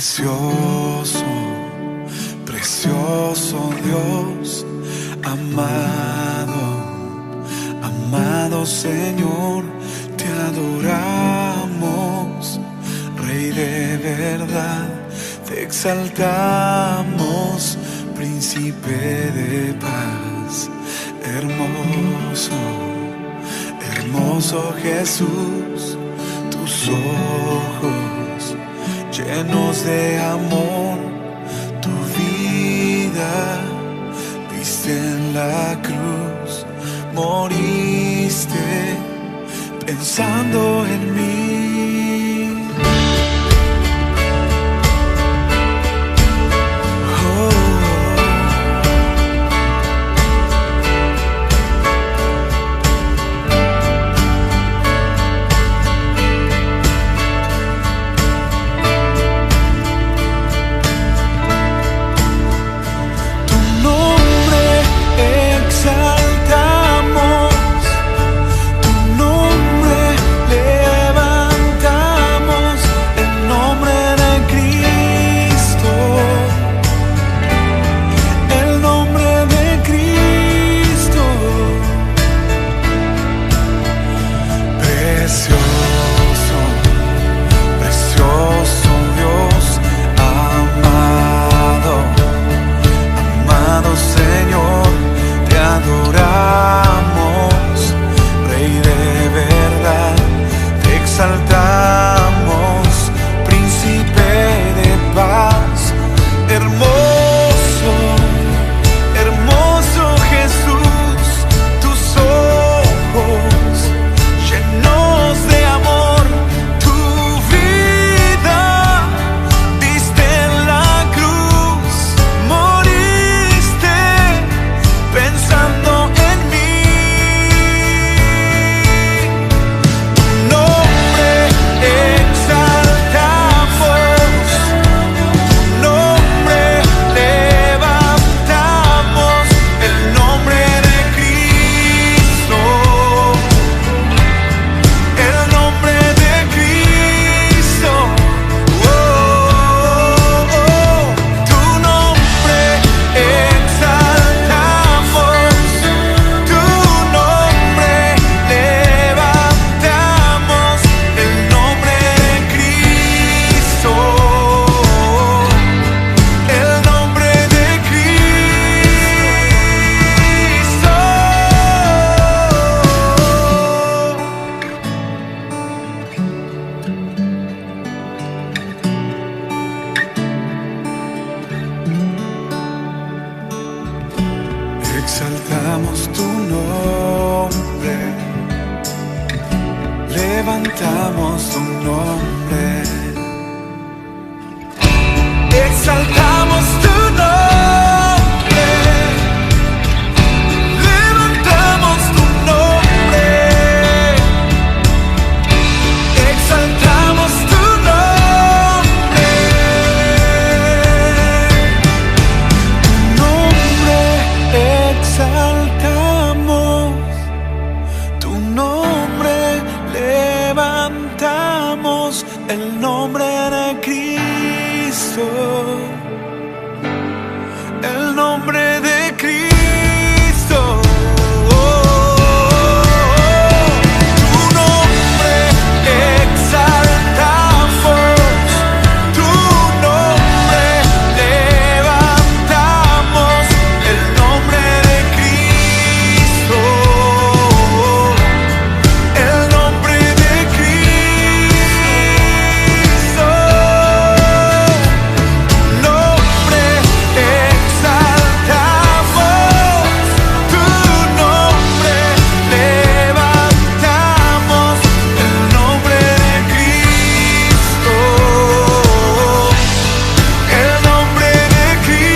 Precioso, precioso Dios, amado, amado Señor, te adoramos, Rey de verdad, te exaltamos, Príncipe de paz, hermoso, hermoso Jesús, tus ojos llenos de amor, tu vida viste en la cruz, moriste pensando en mí. Exaltamos tu nombre, levantamos tu nombre, exaltamos tu nombre, levantamos tu nombre, exaltamos tu nombre, exaltamos tu nombre, levantamos el nombre de Cristo, el nombre de Cristo. Tu nombre exaltamos, tu nombre levantamos, el nombre de Cristo, el nombre de Cristo, nombre exaltamos, tu nombre levantamos, el nombre de Cristo, el nombre de Cristo.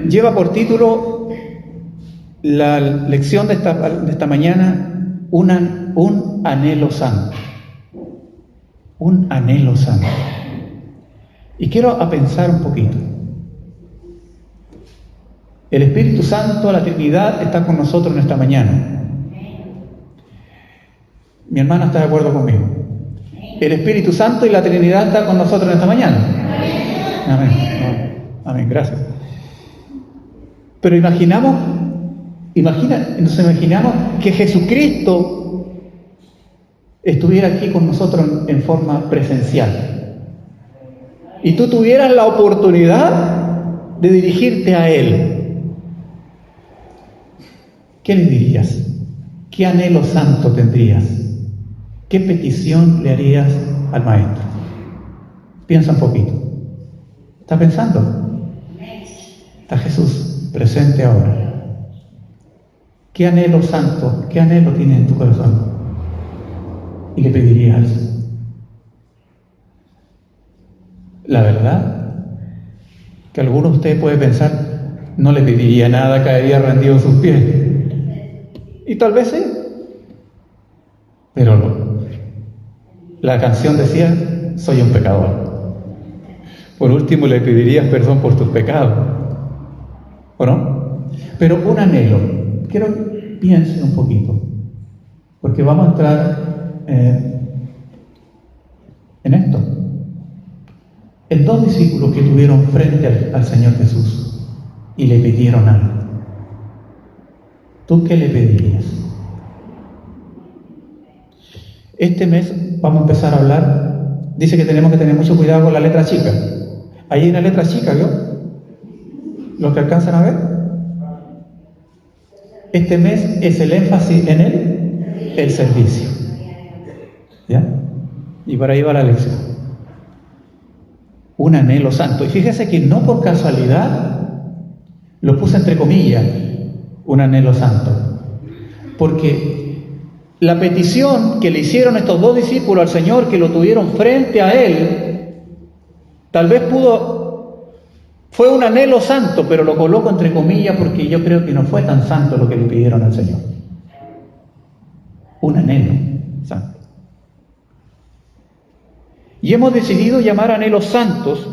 Lleva por título la lección de esta mañana, un anhelo santo. Un anhelo santo. Y quiero pensar un poquito. El Espíritu Santo, la Trinidad, está con nosotros en esta mañana. Mi hermana está de acuerdo conmigo. El Espíritu Santo y la Trinidad están con nosotros en esta mañana. Amén. Amén, gracias. Pero nos imaginamos que Jesucristo estuviera aquí con nosotros en forma presencial. Y tú tuvieras la oportunidad de dirigirte a Él. ¿Qué le dirías? ¿Qué anhelo santo tendrías? ¿Qué petición le harías al Maestro? Piensa un poquito. ¿Estás pensando? Está Jesús presente ahora. ¿Qué anhelo santo, qué anhelo tienes en tu corazón? Y le pedirías. La verdad, que alguno de ustedes puede pensar, no le pediría nada, caería rendido en sus pies. Y tal vez sí. Pero la canción decía, soy un pecador. Por último, le pedirías perdón por tus pecados. ¿O no? Pero un anhelo. Quiero que piensen un poquito. Porque vamos a entrar en esto. En dos discípulos que tuvieron frente al Señor Jesús y le pidieron algo. ¿Tú qué le pedirías? Este mes vamos a empezar a hablar. Dice que tenemos que tener mucho cuidado con la letra chica. Ahí hay una letra chica, ¿vio? ¿Los que alcanzan a ver? Este mes es el énfasis en el servicio. ¿Ya? Y por ahí va la lección. Un anhelo santo. Y fíjese que no por casualidad lo puse entre comillas, un anhelo santo. Porque la petición que le hicieron estos dos discípulos al Señor, que lo tuvieron frente a Él, tal vez fue un anhelo santo, pero lo coloco entre comillas porque yo creo que no fue tan santo lo que le pidieron al Señor. Un anhelo santo. Y hemos decidido llamar anhelos santos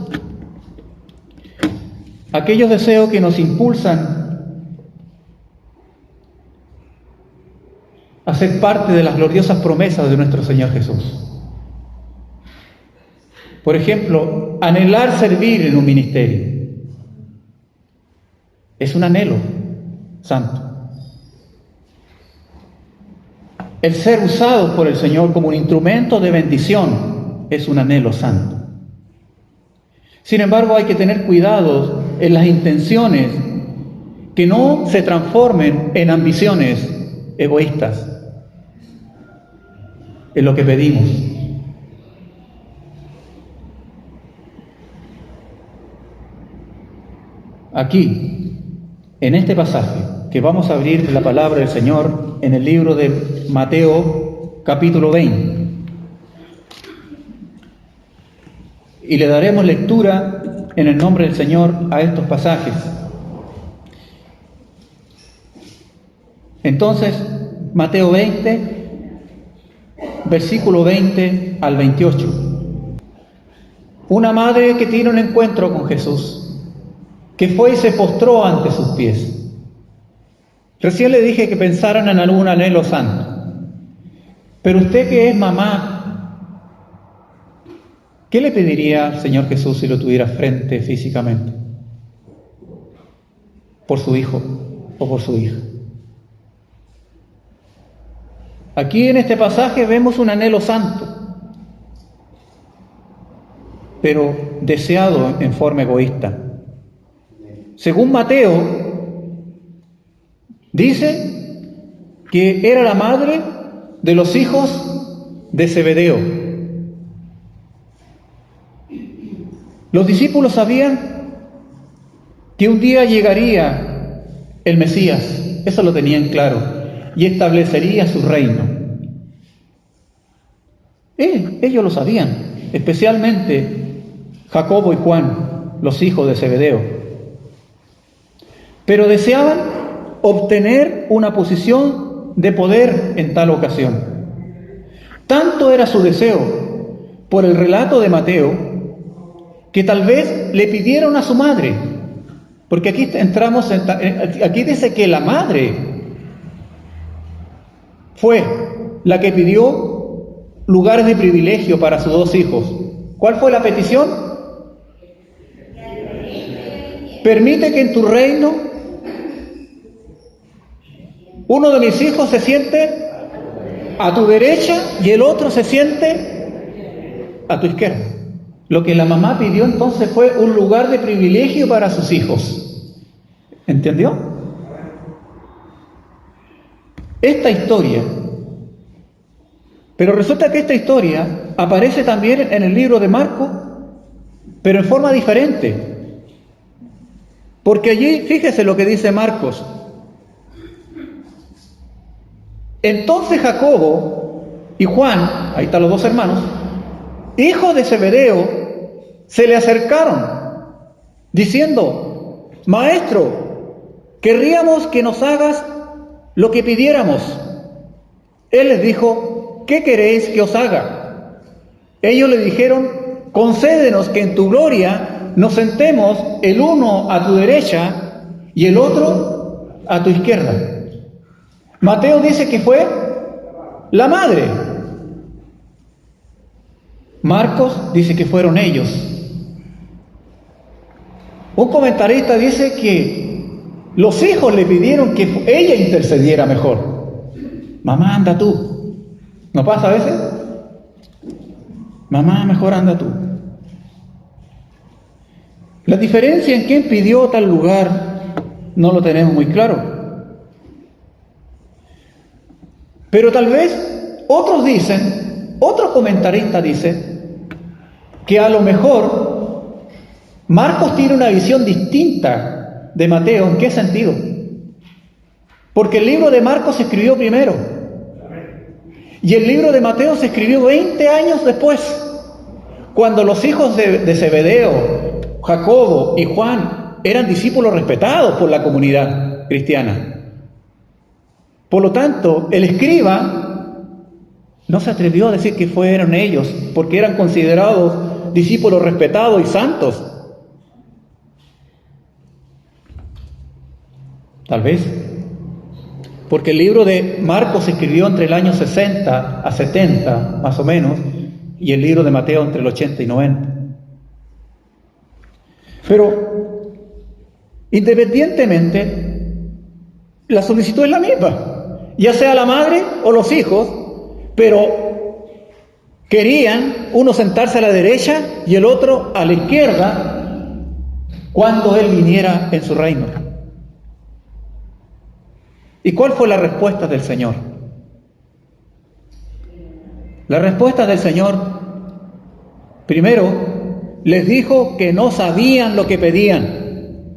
aquellos deseos que nos impulsan a ser parte de las gloriosas promesas de nuestro Señor Jesús. Por ejemplo, anhelar servir en un ministerio. Es un anhelo santo. El ser usado por el Señor como un instrumento de bendición es un anhelo santo. Sin embargo, hay que tener cuidado en las intenciones que no se transformen en ambiciones egoístas en lo que pedimos. Aquí, en este pasaje que vamos a abrir la palabra del Señor en el libro de Mateo capítulo 20, y le daremos lectura en el nombre del Señor a estos pasajes. Entonces, Mateo 20, versículo 20 al 28. Una madre que tiene un encuentro con Jesús, que fue y se postró ante sus pies. Recién le dije que pensaran en algún anhelo santo. Pero usted que es mamá, ¿qué le pediría al Señor Jesús si lo tuviera frente físicamente? ¿Por su hijo o por su hija? Aquí en este pasaje vemos un anhelo santo, pero deseado en forma egoísta. Según Mateo, dice que era la madre de los hijos de Zebedeo. Los discípulos sabían que un día llegaría el Mesías, eso lo tenían claro, y establecería su reino. Ellos lo sabían, especialmente Jacobo y Juan, los hijos de Zebedeo. Pero deseaban obtener una posición de poder en tal ocasión. Tanto era su deseo por el relato de Mateo, que tal vez le pidieron a su madre, porque aquí aquí dice que la madre fue la que pidió lugares de privilegio para sus dos hijos. ¿Cuál fue la petición? Permite que en tu reino uno de mis hijos se siente a tu derecha y el otro se siente a tu izquierda. Lo que la mamá pidió entonces fue un lugar de privilegio para sus hijos. ¿Entendió? Esta historia, pero resulta que esta historia aparece también en el libro de Marcos, pero en forma diferente. Porque allí, fíjese lo que dice Marcos. Entonces Jacobo y Juan, ahí están los dos hermanos, hijos de Zebedeo, se le acercaron, diciendo: Maestro, querríamos que nos hagas lo que pidiéramos. Él les dijo: ¿qué queréis que os haga? Ellos le dijeron: concédenos que en tu gloria nos sentemos el uno a tu derecha y el otro a tu izquierda. Mateo dice que fue la madre. Marcos dice que fueron ellos. Un comentarista dice que los hijos le pidieron que ella intercediera mejor. Mamá, anda tú. ¿No pasa a veces? Mamá, mejor anda tú. La diferencia en quién pidió tal lugar no lo tenemos muy claro. Pero tal vez otros dicen, otro comentarista dice, que a lo mejor Marcos tiene una visión distinta de Mateo. ¿En qué sentido? Porque el libro de Marcos se escribió primero y el libro de Mateo se escribió 20 años después, cuando los hijos de Zebedeo, Jacobo y Juan eran discípulos respetados por la comunidad cristiana. Por lo tanto, el escriba no se atrevió a decir que fueron ellos, porque eran considerados discípulos respetados y santos. Tal vez porque el libro de Marcos se escribió entre el año 60 a 70, más o menos, y el libro de Mateo entre el 80 y 90. Pero, independientemente, la solicitud es la misma, ya sea la madre o los hijos, pero querían uno sentarse a la derecha y el otro a la izquierda cuando Él viniera en su reino. ¿Y cuál fue la respuesta del Señor? La respuesta del Señor, primero, les dijo que no sabían lo que pedían.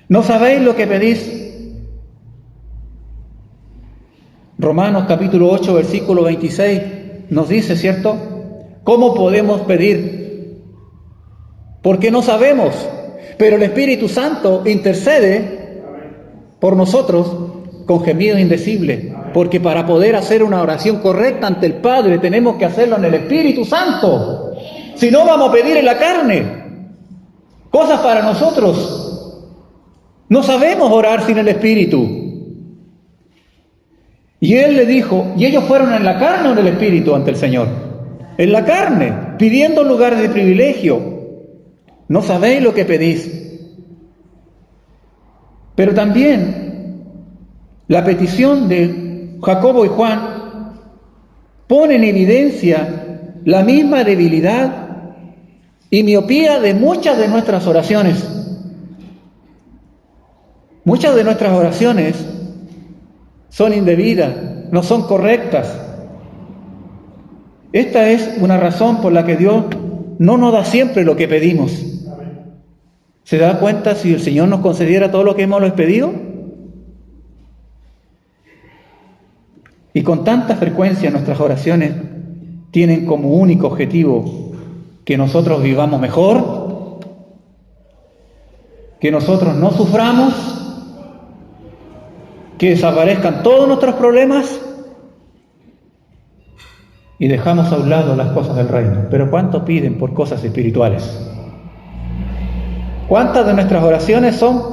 ¿No sabéis lo que pedís? Romanos capítulo 8, versículo 26 nos dice, ¿cierto? ¿Cómo podemos pedir? Porque no sabemos, pero el Espíritu Santo intercede por nosotros con gemidos indecibles, porque para poder hacer una oración correcta ante el Padre tenemos que hacerlo en el Espíritu Santo. Si no, vamos a pedir en la carne cosas para nosotros. No sabemos orar sin el Espíritu. Y Él le dijo, y ellos fueron en la carne o en el Espíritu ante el Señor. En la carne, pidiendo lugares de privilegio. No sabéis lo que pedís. Pero también la petición de Jacobo y Juan pone en evidencia la misma debilidad y miopía de muchas de nuestras oraciones. Muchas de nuestras oraciones son indebidas, no son correctas. Esta es una razón por la que Dios no nos da siempre lo que pedimos. ¿Se da cuenta si el Señor nos concediera todo lo que hemos pedido? Y con tanta frecuencia nuestras oraciones tienen como único objetivo que nosotros vivamos mejor, que nosotros no suframos, que desaparezcan todos nuestros problemas y dejamos a un lado las cosas del reino. Pero ¿cuánto piden por cosas espirituales? ¿Cuántas de nuestras oraciones son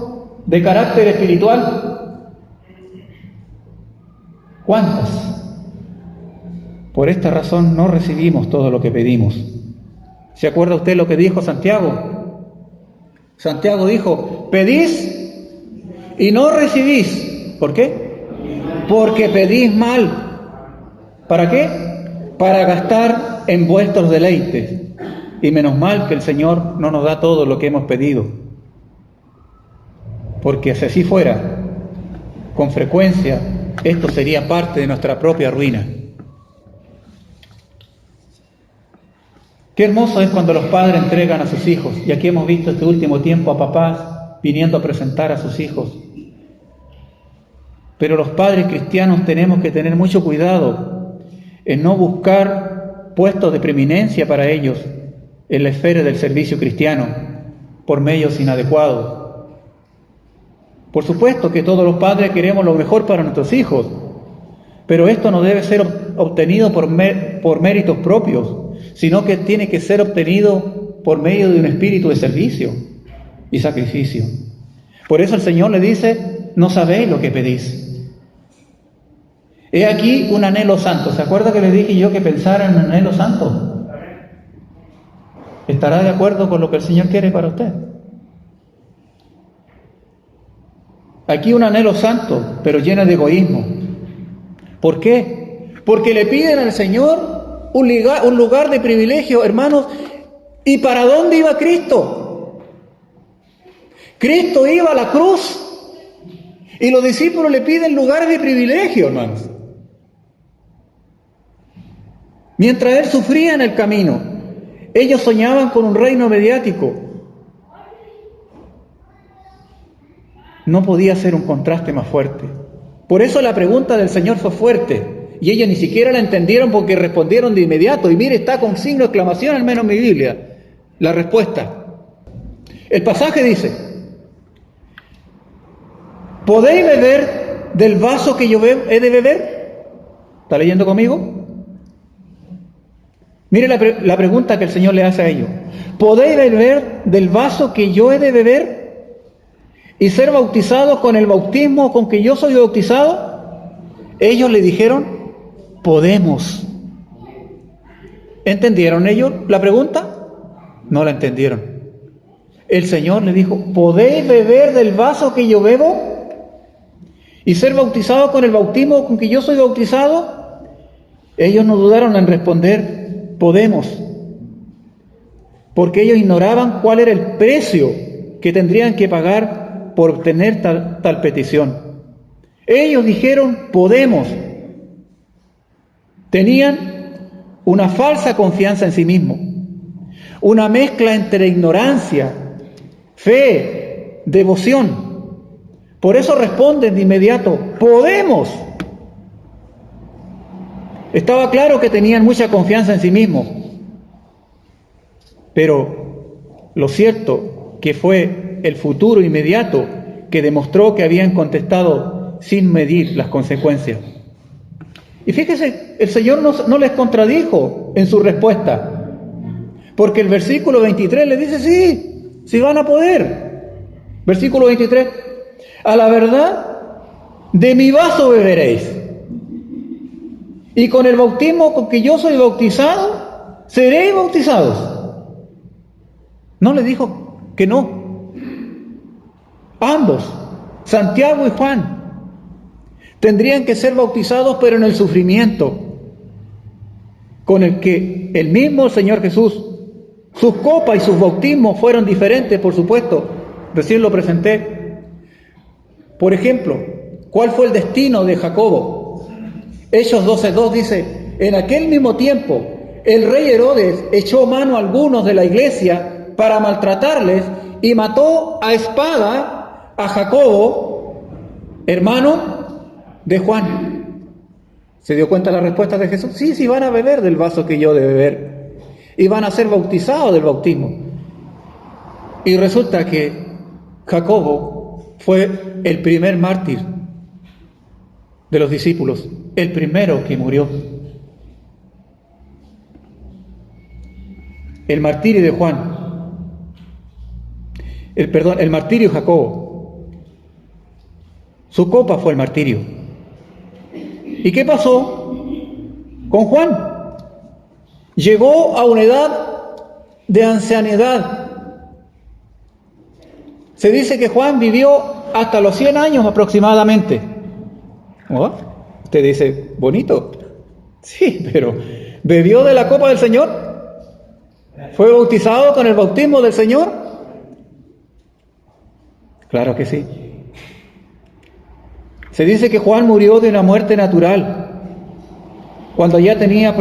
de carácter espiritual? ¿Cuántas? Por esta razón no recibimos todo lo que pedimos. ¿Se acuerda usted lo que dijo Santiago? Santiago dijo, pedís y no recibís. ¿Por qué? Porque pedís mal. ¿Para qué? Para gastar en vuestros deleites. Y menos mal que el Señor no nos da todo lo que hemos pedido. Porque si así fuera, con frecuencia, esto sería parte de nuestra propia ruina. Qué hermoso es cuando los padres entregan a sus hijos. Y aquí hemos visto este último tiempo a papás viniendo a presentar a sus hijos. Pero los padres cristianos tenemos que tener mucho cuidado en no buscar puestos de preeminencia para ellos en la esfera del servicio cristiano por medios inadecuados. Por supuesto que todos los padres queremos lo mejor para nuestros hijos, pero esto no debe ser obtenido por méritos propios, sino que tiene que ser obtenido por medio de un espíritu de servicio y sacrificio. Por eso el Señor le dice, no sabéis lo que pedís. He aquí un anhelo santo. ¿Se acuerda que le dije yo que pensara en un anhelo santo? ¿Estará de acuerdo con lo que el Señor quiere para usted? Aquí un anhelo santo, pero lleno de egoísmo. ¿Por qué? Porque le piden al Señor un lugar de privilegio, hermanos. ¿Y para dónde iba Cristo? Cristo iba a la cruz y los discípulos le piden lugares de privilegio, hermanos. Mientras Él sufría en el camino, ellos soñaban con un reino mediático. No podía ser un contraste más fuerte. Por eso la pregunta del Señor fue fuerte. Y ellos ni siquiera la entendieron porque respondieron de inmediato. Y mire, está con signo de exclamación, al menos en mi Biblia, la respuesta. El pasaje dice, ¿podéis beber del vaso que yo he de beber? ¿Está leyendo conmigo? Mire la pregunta que el Señor le hace a ellos. ¿Podéis beber del vaso que yo he de beber y ser bautizados con el bautismo con que yo soy bautizado? Ellos le dijeron, podemos. ¿Entendieron ellos la pregunta? No la entendieron. El Señor le dijo, ¿podéis beber del vaso que yo bebo y ser bautizados con el bautismo con que yo soy bautizado? Ellos no dudaron en responder, podemos, porque ellos ignoraban cuál era el precio que tendrían que pagar por obtener tal petición. Ellos dijeron, podemos. Tenían una falsa confianza en sí mismos, una mezcla entre ignorancia, fe, devoción. Por eso responden de inmediato, podemos. Estaba claro que tenían mucha confianza en sí mismos, pero lo cierto que fue el futuro inmediato que demostró que habían contestado sin medir las consecuencias. Y fíjese, el Señor no les contradijo en su respuesta, porque el versículo 23 le dice, sí van a poder. Versículo 23, a la verdad, de mi vaso beberéis. Y con el bautismo con que yo soy bautizado, seréis bautizados. No le dijo que no. Ambos, Santiago y Juan, tendrían que ser bautizados, pero en el sufrimiento con el que el mismo Señor Jesús, sus copas y sus bautismos fueron diferentes, por supuesto. Recién lo presenté. Por ejemplo, ¿cuál fue el destino de Jacobo? Hechos 12:2 dice, en aquel mismo tiempo el rey Herodes echó mano a algunos de la iglesia para maltratarles y mató a espada a Jacobo, hermano de Juan. ¿Se dio cuenta la respuesta de Jesús? Sí, van a beber del vaso que yo de beber y van a ser bautizados del bautismo. Y resulta que Jacobo fue el primer mártir de los discípulos, el primero que murió. El martirio de Juan. el martirio de Jacobo. Su copa fue el martirio. ¿Y qué pasó con Juan? Llegó a una edad de ancianidad. Se dice que Juan vivió hasta los 100 años aproximadamente. ¿Oh? Usted dice, bonito. Sí, pero ¿bebió de la copa del Señor? ¿Fue bautizado con el bautismo del Señor? Claro que sí. Se dice que Juan murió de una muerte natural cuando ya tenía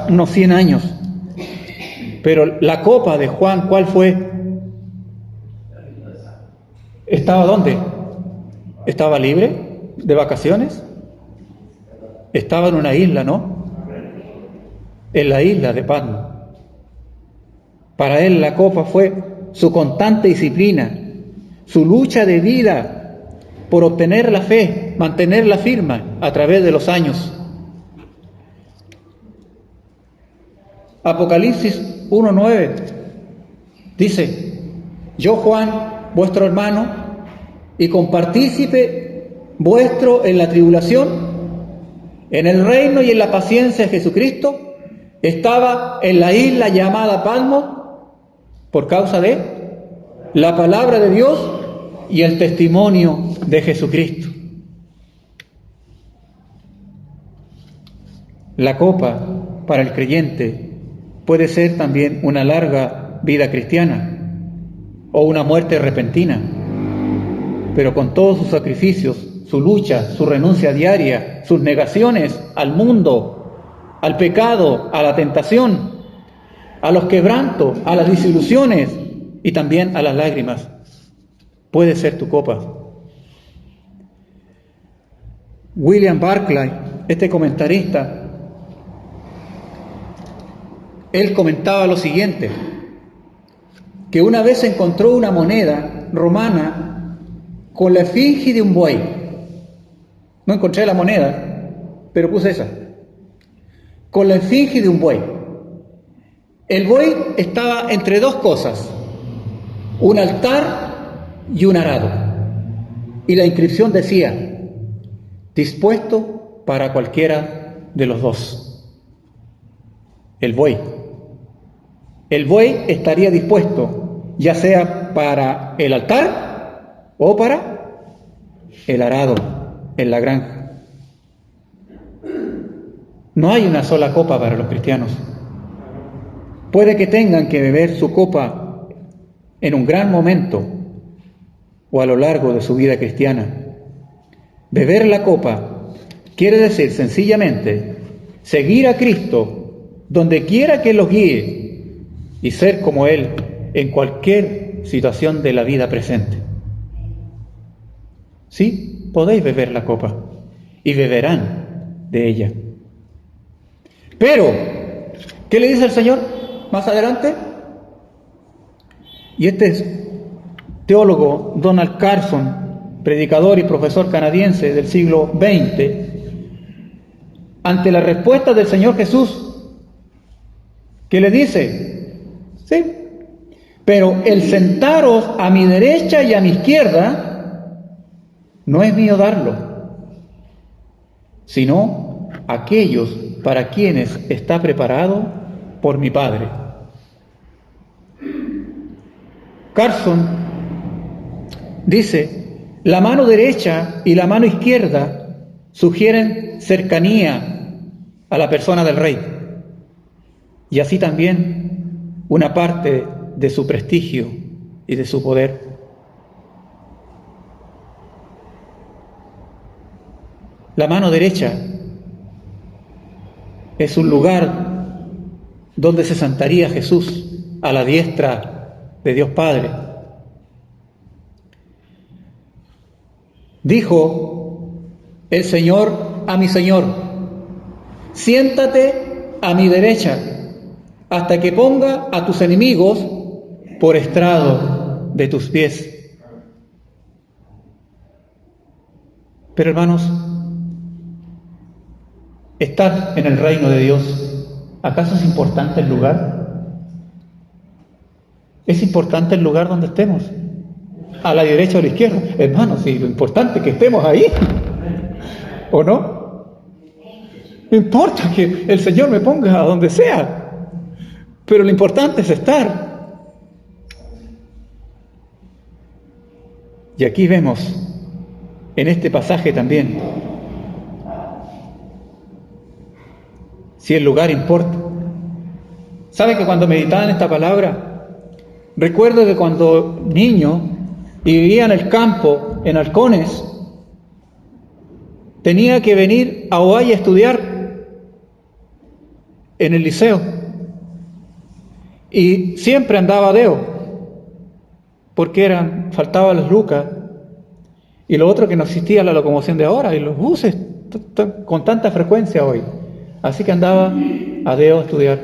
unos 100 años. Pero la copa de Juan, ¿cuál fue? ¿Estaba dónde? ¿Estaba libre de vacaciones? Estaba en una isla, ¿no? En la isla de Patmos. Para él la copa fue su constante disciplina, su lucha de vida por obtener la fe, mantenerla firme a través de los años. Apocalipsis 1:9 dice: yo, Juan, vuestro hermano y compartícipe vuestro en la tribulación, en el reino y en la paciencia de Jesucristo, estaba en la isla llamada Patmos por causa de la palabra de Dios y el testimonio de Jesucristo. La copa para el creyente puede ser también una larga vida cristiana o una muerte repentina, pero con todos sus sacrificios, su lucha, su renuncia diaria, sus negaciones al mundo, al pecado, a la tentación, a los quebrantos, a las desilusiones y también a las lágrimas, puede ser tu copa. William Barclay, este comentarista, él comentaba lo siguiente, que una vez encontró una moneda romana con la efigie de un buey. No encontré la moneda, pero puse esa. Con la efigie de un buey. El buey estaba entre dos cosas, un altar y un arado. Y la inscripción decía: dispuesto para cualquiera de los dos. El buey. El buey estaría dispuesto, ya sea para el altar o para el arado en la granja. No hay una sola copa para los cristianos. Puede que tengan que beber su copa en un gran momento o a lo largo de su vida cristiana. Beber la copa quiere decir sencillamente seguir a Cristo donde quiera que los guíe y ser como Él en cualquier situación de la vida presente. Sí, podéis beber la copa y beberán de ella. Pero, ¿qué le dice el Señor más adelante? Y este es teólogo Donald Carson, predicador y profesor canadiense del siglo XX, ante la respuesta del Señor Jesús, que le dice: sí, pero el sentaros a mi derecha y a mi izquierda no es mío darlo, sino aquellos para quienes está preparado por mi Padre. Carson dice: la mano derecha y la mano izquierda sugieren cercanía a la persona del rey, y así también una parte de su prestigio y de su poder. La mano derecha es un lugar donde se sentaría Jesús a la diestra de Dios Padre. Dijo el Señor a mi Señor: siéntate a mi derecha hasta que ponga a tus enemigos por estrado de tus pies. Pero hermanos, estar en el reino de Dios, ¿acaso es importante el lugar? ¿Es importante el lugar donde estemos? a la derecha o a la izquierda. Hermanos, si lo importante es que estemos ahí, ¿o no? No importa que el Señor me ponga a donde sea, pero lo importante es estar. Y aquí vemos, en este pasaje también, si el lugar importa. ¿Sabe que cuando meditaba en esta palabra, recuerdo que cuando niño y vivía en el campo, en halcones, tenía que venir a Ovalle a estudiar en el liceo. Y siempre andaba deo, porque faltaban las lucas. Y lo otro, que no existía la locomoción de ahora, y los buses con tanta frecuencia hoy. Así que andaba a deo a estudiar.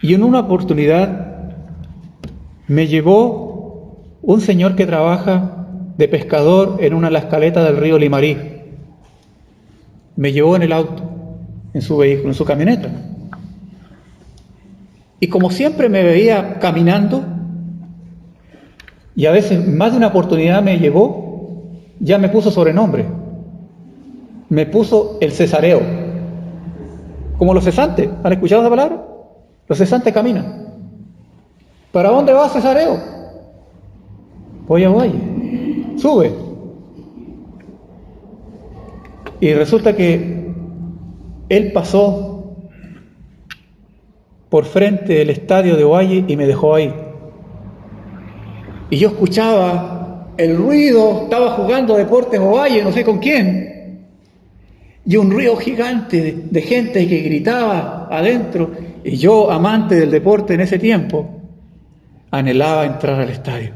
Y en una oportunidad me llevó un señor que trabaja de pescador en una de las caletas del río Limarí. Me llevó en el auto, en su vehículo, en su camioneta. Y como siempre me veía caminando, y a veces más de una oportunidad me llevó, ya me puso sobrenombre. Me puso el cesareo. Como los cesantes. ¿Han escuchado esa palabra? Los cesantes caminan. ¿Para dónde va, cesareo? Voy a Ovalle. Sube. Y resulta que él pasó por frente del estadio de Ovalle y me dejó ahí. Y yo escuchaba el ruido, estaba jugando deportes Ovalle, no sé con quién. Y un ruido gigante de gente que gritaba adentro. Y yo, amante del deporte en ese tiempo, anhelaba entrar al estadio.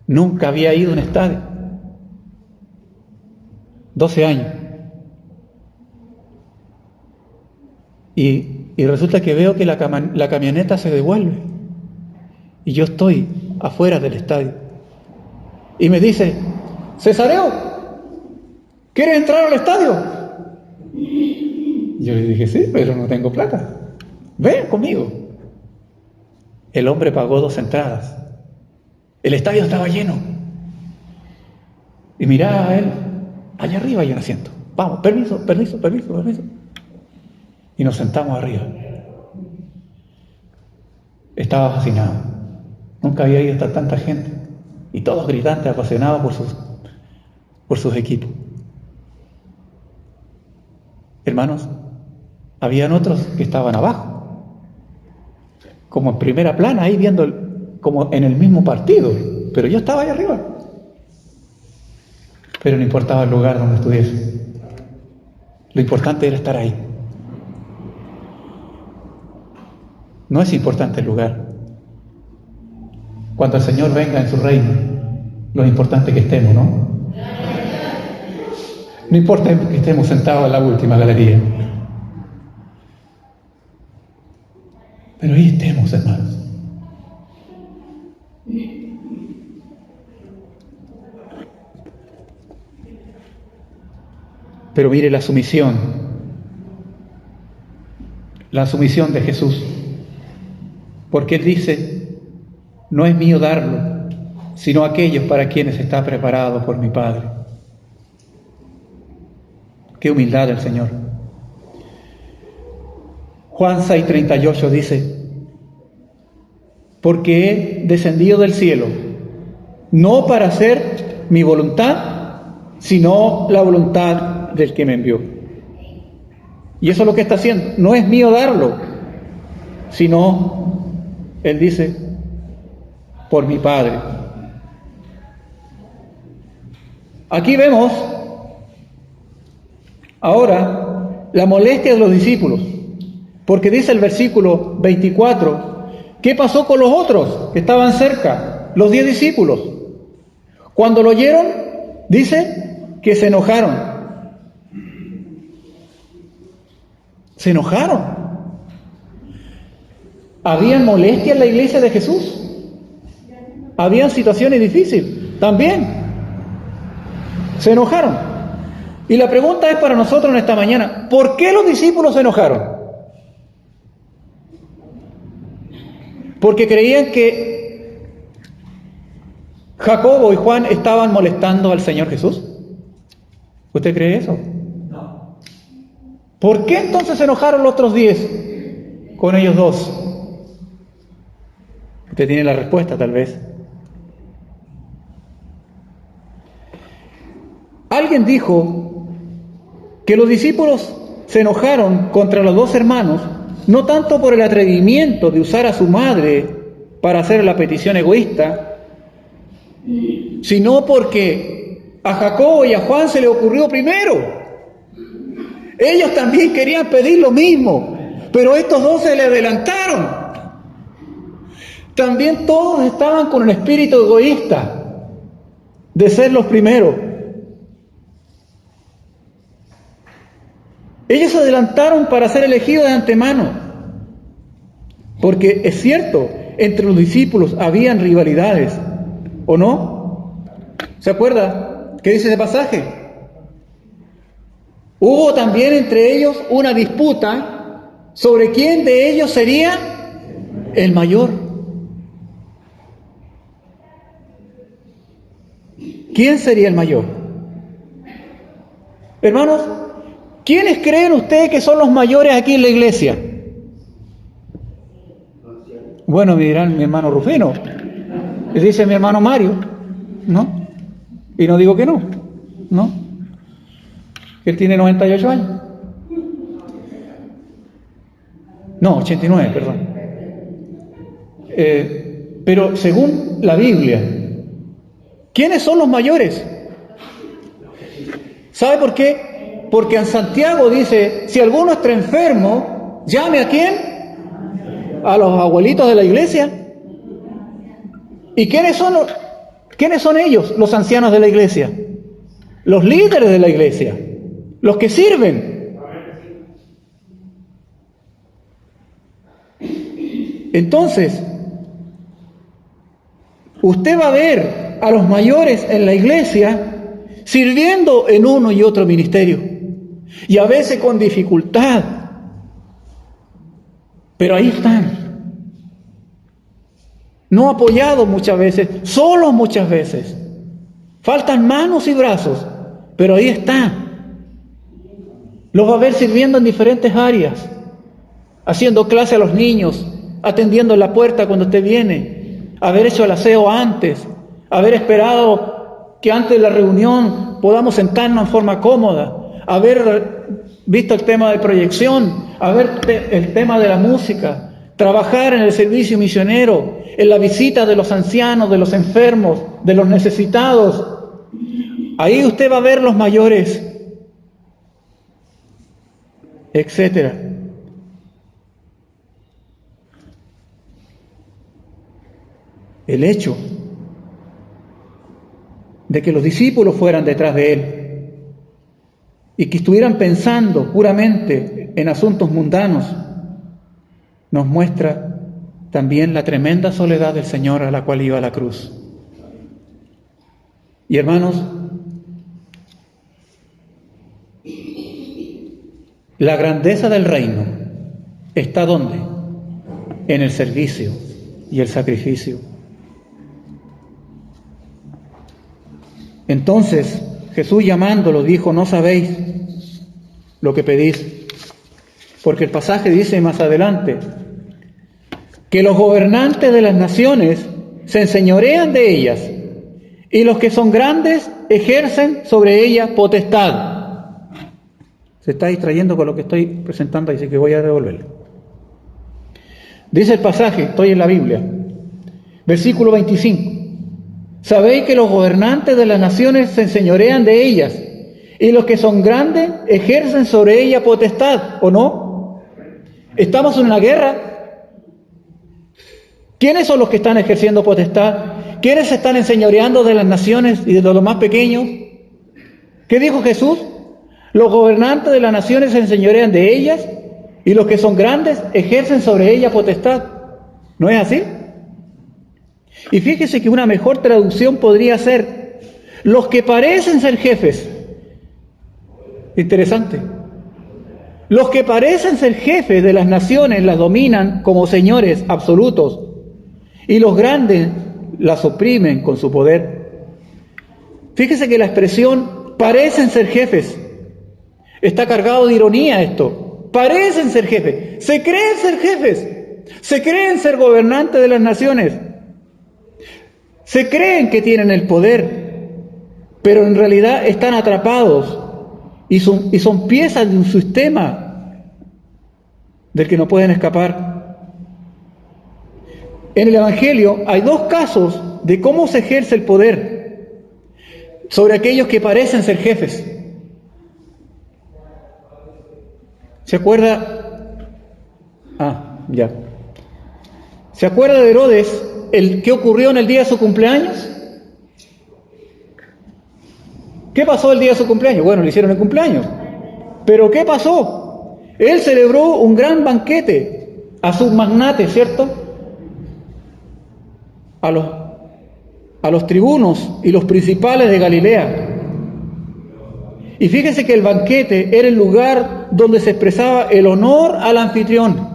Nunca había ido a un estadio. 12 años. Y resulta que veo que la camioneta se devuelve. Y yo estoy afuera del estadio. Y me dice: Cesareo, ¿quieres entrar al estadio? Yo le dije: sí, pero no tengo plata. Ven conmigo. El hombre pagó 2 entradas. El estadio estaba lleno. Y miraba a él: allá arriba hay un asiento. Vamos, permiso. Y nos sentamos arriba. Estaba fascinado. Nunca había ido hasta tanta gente. Y todos gritantes, apasionados por sus equipos. Hermanos, habían otros que estaban abajo, como en primera plana, ahí viendo como en el mismo partido, pero yo estaba ahí arriba. Pero no importaba el lugar donde estuviese, lo importante era estar ahí. No es importante el lugar. Cuando el Señor venga en su reino, lo importante es que estemos, ¿no? No importa que estemos sentados en la última galería, pero ahí estemos, hermanos. Pero mire la sumisión de Jesús, porque Él dice: no es mío darlo, sino aquellos para quienes está preparado por mi Padre. Qué humildad del Señor. Juan 6:38 dice: porque he descendido del cielo, no para hacer mi voluntad, sino la voluntad del que me envió. Y eso es lo que está haciendo. No es mío darlo, sino, Él dice, por mi Padre. Aquí vemos ahora la molestia de los discípulos, porque dice el versículo 24, ¿qué pasó con los otros que estaban cerca? Los 10 discípulos. Cuando lo oyeron, dice que se enojaron. Se enojaron. ¿Habían molestia en la iglesia de Jesús? ¿Habían situaciones difíciles? También. Se enojaron. Y la pregunta es para nosotros en esta mañana: ¿por qué los discípulos se enojaron? Porque creían que ¿Jacobo y Juan estaban molestando al Señor Jesús? ¿Usted cree eso? ¿Por qué entonces se enojaron los otros 10 con ellos dos? Usted tiene la respuesta, tal vez. Alguien dijo que los discípulos se enojaron contra los 2 hermanos, no tanto por el atrevimiento de usar a su madre para hacer la petición egoísta, sino porque a Jacobo y a Juan se le ocurrió primero. Ellos también querían pedir lo mismo, pero estos 2 se le adelantaron. También todos estaban con un espíritu egoísta de ser los primeros. Ellos se adelantaron para ser elegidos de antemano, porque es cierto, entre los discípulos habían rivalidades, ¿o no? ¿Se acuerda qué dice ese pasaje? Hubo también entre ellos una disputa sobre quién de ellos sería el mayor. ¿Quién sería el mayor? Hermanos, ¿quiénes creen ustedes que son los mayores aquí en la iglesia? Bueno, me dirán mi hermano Rufino, dice mi hermano Mario, ¿no? Y no digo que no, ¿no? Él tiene 98 años. No, 89, perdón. Pero según la Biblia, ¿quiénes son los mayores? ¿Sabe por qué? Porque en Santiago dice, si alguno está enfermo, llame ¿a quién? A los abuelitos de la iglesia. ¿Y quiénes son ellos, los ancianos de la iglesia? Los líderes de la iglesia, los que sirven. Entonces, usted va a ver a los mayores en la iglesia sirviendo en uno y otro ministerio, y a veces con dificultad, pero ahí están, no apoyados muchas veces, solos muchas veces, faltan manos y brazos, pero ahí están. Los va a ver sirviendo en diferentes áreas, haciendo clase a los niños, atendiendo en la puerta cuando usted viene, haber hecho el aseo antes, haber esperado que antes de la reunión podamos sentarnos en forma cómoda, haber visto el tema de proyección, el tema de la música, trabajar en el servicio misionero, en la visita de los ancianos, de los enfermos, de los necesitados. Ahí usted va a ver los mayores, etcétera. El hecho de que los discípulos fueran detrás de él y que estuvieran pensando puramente en asuntos mundanos nos muestra también la tremenda soledad del Señor a la cual iba a la cruz. Y hermanos, la grandeza del reino está ¿dónde? En el servicio y el sacrificio. Entonces Jesús llamándolo dijo, no sabéis lo que pedís, porque el pasaje dice más adelante que los gobernantes de las naciones se enseñorean de ellas y los que son grandes ejercen sobre ellas potestad. Se está distrayendo con lo que estoy presentando, así que voy a devolverle. Dice el pasaje, estoy en la Biblia, versículo 25. Sabéis que los gobernantes de las naciones se enseñorean de ellas, y los que son grandes ejercen sobre ellas potestad, ¿o no? Estamos en una guerra. ¿Quiénes son los que están ejerciendo potestad? ¿Quiénes se están enseñoreando de las naciones y de los más pequeños? ¿Qué dijo Jesús? Los gobernantes de las naciones se enseñorean de ellas, y los que son grandes ejercen sobre ellas potestad. ¿No es así? Y fíjese que una mejor traducción podría ser los que parecen ser jefes. Interesante. Los que parecen ser jefes de las naciones las dominan como señores absolutos, y los grandes las oprimen con su poder. Fíjese que la expresión parecen ser jefes está cargado de ironía esto. Parecen ser jefes, se creen ser jefes, se creen ser gobernantes de las naciones, se creen que tienen el poder, pero en realidad están atrapados y son piezas de un sistema del que no pueden escapar. En el Evangelio hay dos casos de cómo se ejerce el poder sobre aquellos que parecen ser jefes. ¿Se acuerda? Ya. ¿Se acuerda de Herodes, qué ocurrió en el día de su cumpleaños? ¿Qué pasó el día de su cumpleaños? Bueno, le hicieron el cumpleaños. ¿Pero qué pasó? Él celebró un gran banquete a sus magnates, ¿cierto? A los tribunos y los principales de Galilea. Y fíjese que el banquete era el lugar donde se expresaba el honor al anfitrión.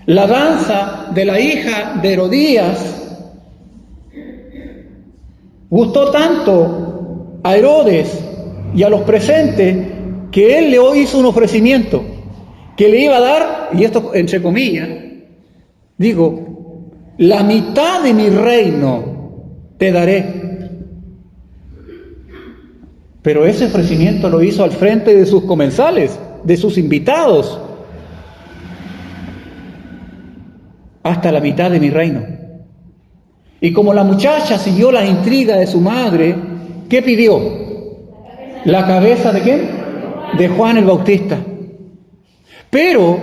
La danza de la hija de Herodías gustó tanto a Herodes y a los presentes que él le hizo un ofrecimiento que le iba a dar, y esto entre comillas, digo, la mitad de mi reino te daré. Pero ese ofrecimiento lo hizo al frente de sus comensales, de sus invitados. Hasta la mitad de mi reino. Y como la muchacha siguió la intriga de su madre, ¿qué pidió? ¿La cabeza de quién? De Juan el Bautista. Pero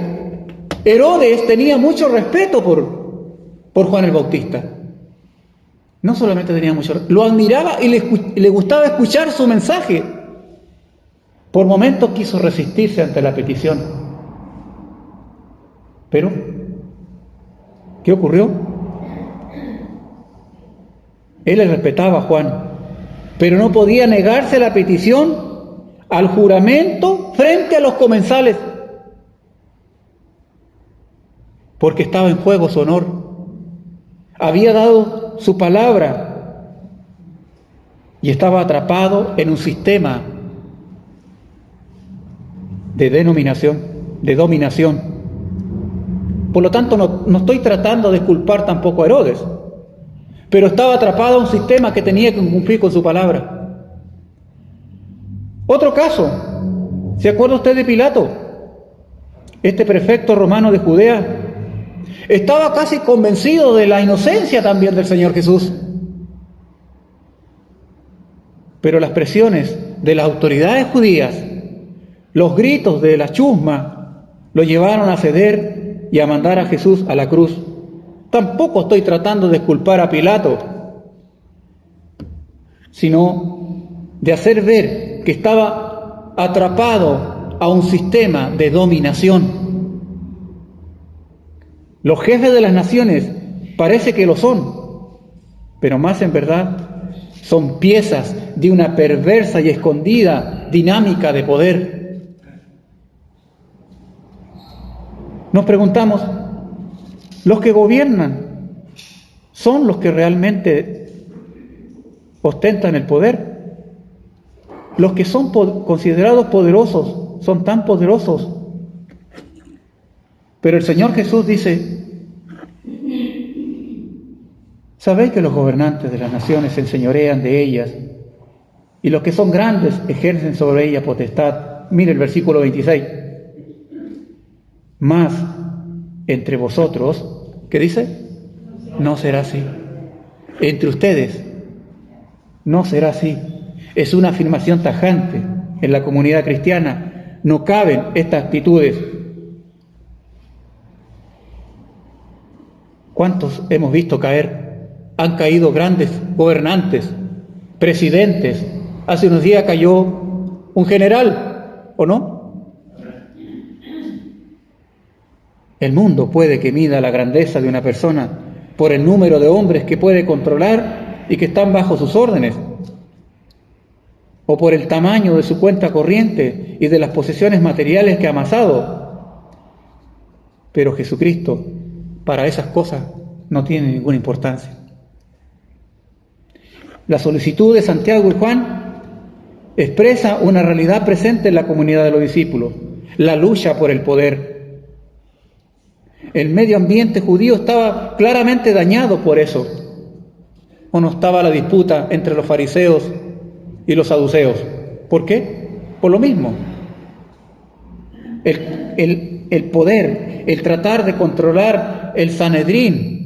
Herodes tenía mucho respeto por Juan el Bautista. No solamente tenía mucho, lo admiraba y le gustaba escuchar su mensaje. Por momentos quiso resistirse ante la petición. Pero, ¿qué ocurrió? Él le respetaba a Juan, pero no podía negarse la petición al juramento frente a los comensales, porque estaba en juego su honor. Había dado su palabra y estaba atrapado en un sistema de dominación. Por lo tanto, no estoy tratando de culpar tampoco a Herodes, pero estaba atrapado en un sistema que tenía que cumplir con su palabra. Otro caso, ¿se acuerda usted de Pilato? Este prefecto romano de Judea estaba casi convencido de la inocencia también del Señor Jesús. Pero las presiones de las autoridades judías, los gritos de la chusma, lo llevaron a ceder y a mandar a Jesús a la cruz. Tampoco estoy tratando de culpar a Pilato, sino de hacer ver que estaba atrapado a un sistema de dominación. Los jefes de las naciones parece que lo son, pero más en verdad son piezas de una perversa y escondida dinámica de poder. Nos preguntamos, ¿los que gobiernan son los que realmente ostentan el poder? ¿Los que son considerados poderosos son tan poderosos? Pero el Señor Jesús dice, ¿sabéis que los gobernantes de las naciones se enseñorean de ellas y los que son grandes ejercen sobre ellas potestad? Mire el versículo 26. Mas entre vosotros, ¿qué dice? No será así. Entre ustedes no será así. Es una afirmación tajante en la comunidad cristiana. No caben estas actitudes. ¿Cuántos hemos visto caer? Han caído grandes gobernantes, presidentes. Hace unos días cayó un general, ¿o no? El mundo puede que mida la grandeza de una persona por el número de hombres que puede controlar y que están bajo sus órdenes, o por el tamaño de su cuenta corriente y de las posesiones materiales que ha amasado. Pero Jesucristo para esas cosas no tiene ninguna importancia. La solicitud de Santiago y Juan expresa una realidad presente en la comunidad de los discípulos, la lucha por el poder. El medio ambiente judío estaba claramente dañado por eso. ¿O no estaba la disputa entre los fariseos y los saduceos? ¿Por qué? Por lo mismo. El poder, el tratar de controlar el Sanedrín,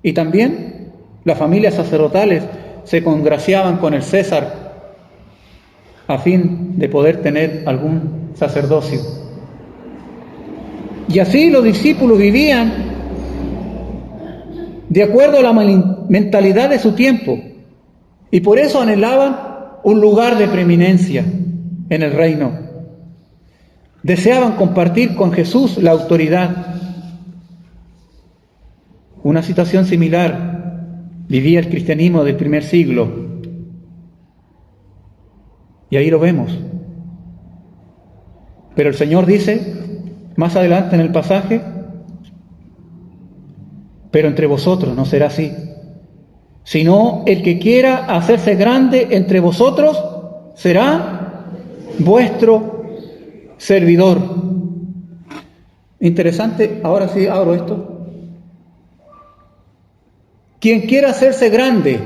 y también las familias sacerdotales se congraciaban con el César a fin de poder tener algún sacerdocio. Y así los discípulos vivían de acuerdo a la mentalidad de su tiempo, y por eso anhelaban un lugar de preeminencia en el reino. Deseaban compartir con Jesús la autoridad. Una situación similar vivía el cristianismo del primer siglo. Y ahí lo vemos. Pero el Señor dice, más adelante en el pasaje, pero entre vosotros no será así, sino el que quiera hacerse grande entre vosotros será vuestro servidor. Interesante, ahora sí abro esto. Quien quiera hacerse grande,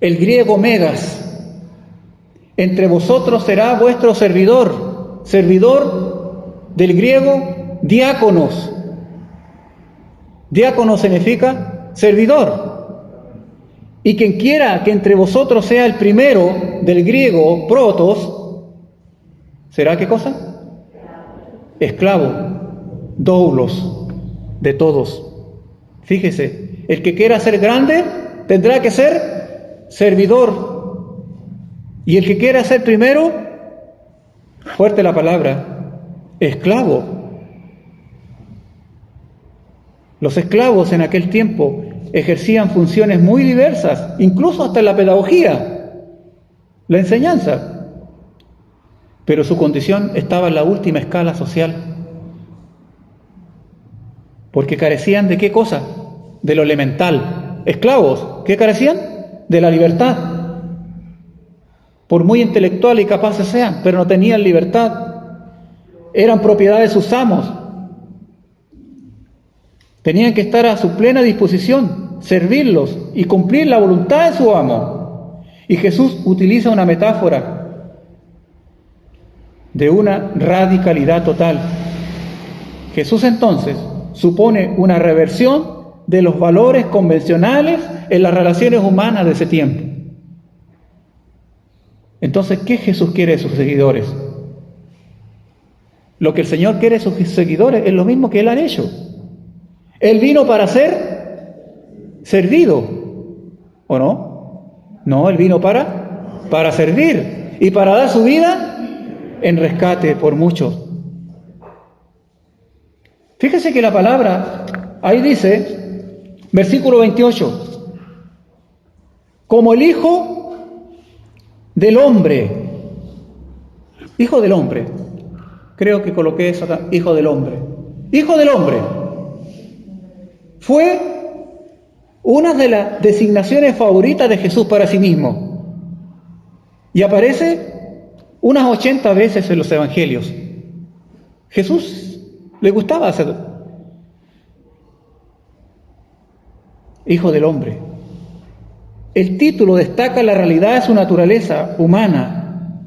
el griego megas, entre vosotros será vuestro servidor. Servidor del griego diáconos. Diácono significa servidor. Y quien quiera que entre vosotros sea el primero, del griego protos, ¿será qué cosa? Esclavo, doulos, de todos. Fíjese, el que quiera ser grande tendrá que ser servidor. Y el que quiera ser primero, fuerte la palabra, esclavo. Los esclavos en aquel tiempo ejercían funciones muy diversas, incluso hasta en la pedagogía, la enseñanza. Pero su condición estaba en la última escala social. Porque carecían de qué cosa? De lo elemental. Esclavos, ¿qué carecían? De la libertad. Por muy intelectuales y capaces sean, pero no tenían libertad. Eran propiedad de sus amos. Tenían que estar a su plena disposición, servirlos y cumplir la voluntad de su amo. Y Jesús utiliza una metáfora de una radicalidad total. Jesús entonces supone una reversión de los valores convencionales en las relaciones humanas de ese tiempo. Entonces, ¿qué Jesús quiere de sus seguidores? Lo que el Señor quiere de sus seguidores es lo mismo que Él ha hecho. Él vino para ser servido, ¿o no? No, Él vino para servir y para dar su vida en rescate por muchos. Fíjese que la palabra, ahí dice, versículo 28, como el Hijo del Hombre, Hijo del Hombre, creo que coloqué eso acá, Hijo del Hombre, Hijo del Hombre, fue una de las designaciones favoritas de Jesús para sí mismo. Y aparece unas 80 veces en los evangelios. Jesús le gustaba hacerlo. Hijo del Hombre. El título destaca la realidad de su naturaleza humana,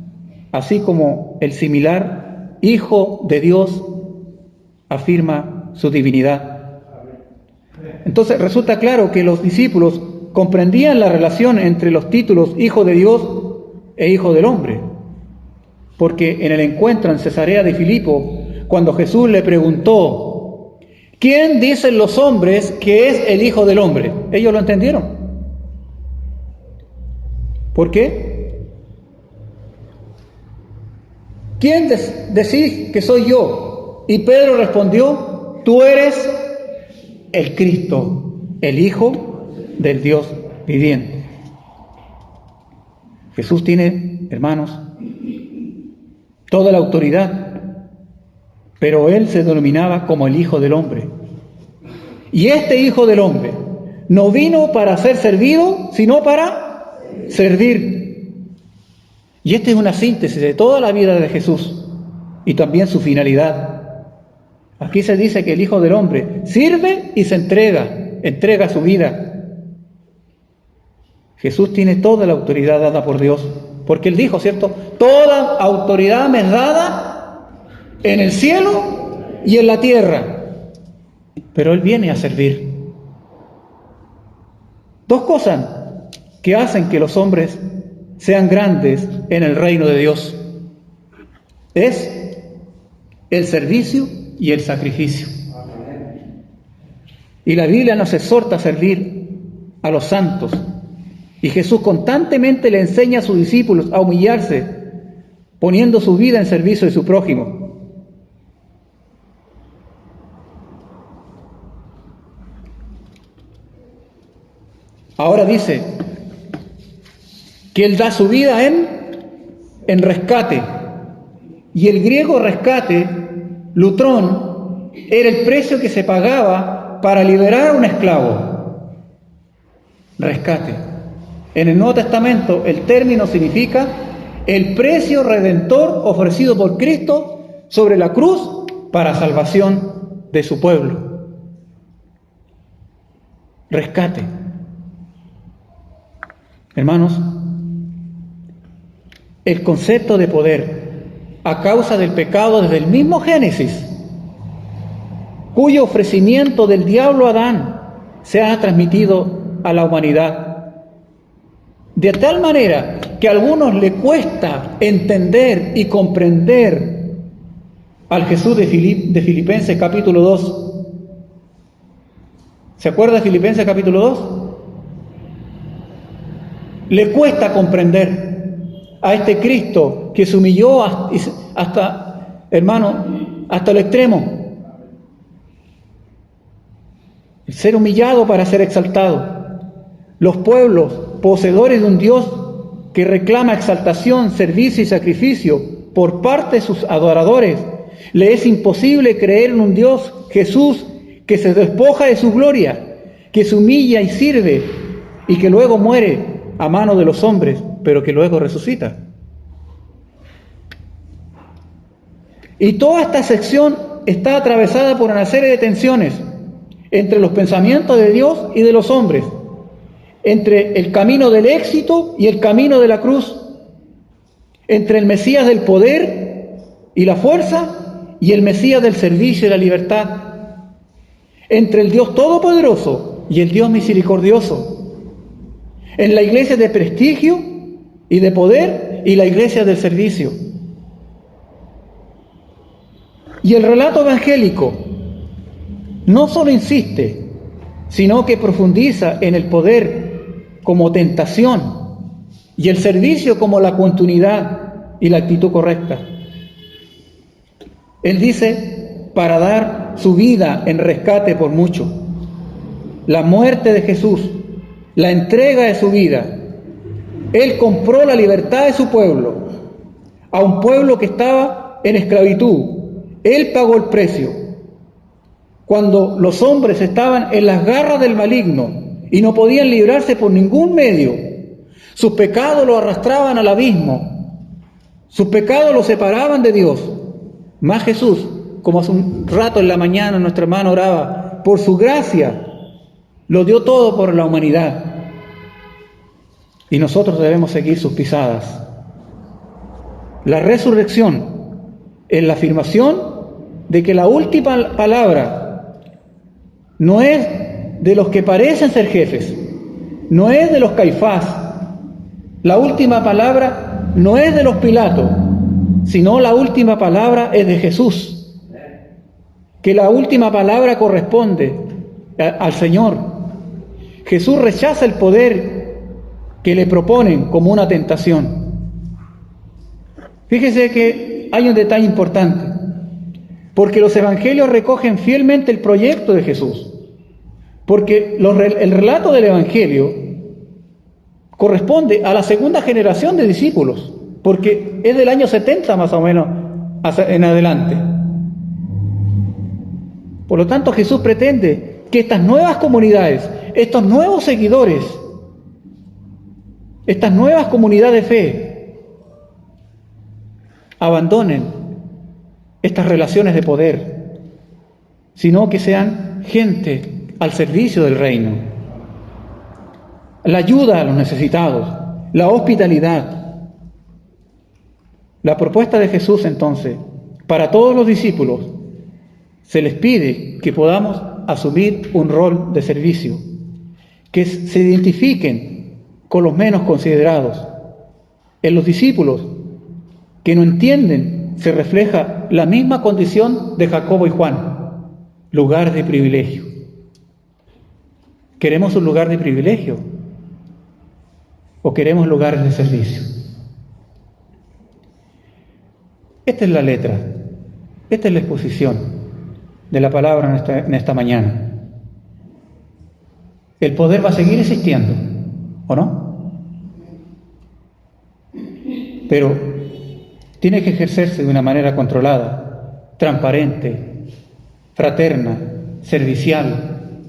así como el similar Hijo de Dios afirma su divinidad. Entonces resulta claro que los discípulos comprendían la relación entre los títulos Hijo de Dios e Hijo del Hombre, porque en el encuentro en Cesarea de Filipo, cuando Jesús le preguntó, ¿quién dicen los hombres que es el Hijo del Hombre? Ellos lo entendieron. ¿Por qué? ¿Quién decís que soy yo? Y Pedro respondió, tú eres el Cristo, el Hijo del Dios viviente. Jesús tiene, hermanos, toda la autoridad, pero Él se denominaba como el Hijo del Hombre. Y este Hijo del Hombre no vino para ser servido, sino para servir. Y esta es una síntesis de toda la vida de Jesús y también su finalidad. Aquí se dice que el Hijo del Hombre sirve y se entrega su vida. Jesús tiene toda la autoridad dada por Dios, porque Él dijo, ¿cierto? Toda autoridad me es dada en el cielo y en la tierra. Pero Él viene a servir. Dos cosas que hacen que los hombres sean grandes en el reino de Dios es el servicio y el sacrificio. Y la Biblia nos exhorta a servir a los santos. Y Jesús constantemente le enseña a sus discípulos a humillarse, poniendo su vida en servicio de su prójimo. Ahora dice que Él da su vida en rescate. Y el griego rescate, lutrón, era el precio que se pagaba para liberar a un esclavo. Rescate. En el Nuevo Testamento el término significa el precio redentor ofrecido por Cristo sobre la cruz para salvación de su pueblo. Rescate. Hermanos, el concepto de poder a causa del pecado desde el mismo Génesis, cuyo ofrecimiento del diablo a Adán se ha transmitido a la humanidad. De tal manera que a algunos le cuesta entender y comprender al Jesús de Filipenses capítulo 2. ¿Se acuerda de Filipenses capítulo 2? Le cuesta comprender a este Cristo que se humilló hasta el extremo. El ser humillado para ser exaltado. Los pueblos poseedores de un Dios que reclama exaltación, servicio y sacrificio por parte de sus adoradores, le es imposible creer en un Dios, Jesús, que se despoja de su gloria, que se humilla y sirve y que luego muere a mano de los hombres, pero que luego resucita. Y toda esta sección está atravesada por una serie de tensiones entre los pensamientos de Dios y de los hombres, entre el camino del éxito y el camino de la cruz, entre el Mesías del poder y la fuerza y el Mesías del servicio y la libertad, entre el Dios todopoderoso y el Dios misericordioso, en la iglesia de prestigio y de poder y la iglesia del servicio. Y el relato evangélico no solo insiste, sino que profundiza en el poder como tentación y el servicio como la continuidad y la actitud correcta. Él dice, para dar su vida en rescate por mucho. La muerte de Jesús, la entrega de su vida. Él compró la libertad de su pueblo, a un pueblo que estaba en esclavitud. Él pagó el precio. Cuando los hombres estaban en las garras del maligno y no podían librarse por ningún medio, sus pecados los arrastraban al abismo, sus pecados los separaban de Dios. Mas Jesús, como hace un rato en la mañana nuestro hermano oraba, por su gracia, lo dio todo por la humanidad. Y nosotros debemos seguir sus pisadas. La resurrección es la afirmación de que la última palabra no es de los que parecen ser jefes, no es de los Caifás. La última palabra no es de los Pilatos, sino la última palabra es de Jesús. Que la última palabra corresponde al Señor. Jesús rechaza el poder que le proponen como una tentación. Fíjese que hay un detalle importante, porque los evangelios recogen fielmente el proyecto de Jesús. Porque el relato del Evangelio corresponde a la segunda generación de discípulos, porque es del año 70 más o menos en adelante. Por lo tanto, Jesús pretende que estas nuevas comunidades, estos nuevos seguidores, estas nuevas comunidades de fe, abandonen estas relaciones de poder, sino que sean gente al servicio del reino. La ayuda a los necesitados, la hospitalidad. La propuesta de Jesús, entonces, para todos los discípulos, se les pide que podamos asumir un rol de servicio, que se identifiquen con los menos considerados. En los discípulos que no entienden se refleja la misma condición de Jacobo y Juan, lugar de privilegio. ¿Queremos un lugar de privilegio o queremos lugares de servicio? Esta es la letra, esta es la exposición de la palabra en esta mañana. El poder va a seguir existiendo, ¿o no? Pero tiene que ejercerse de una manera controlada, transparente, fraterna, servicial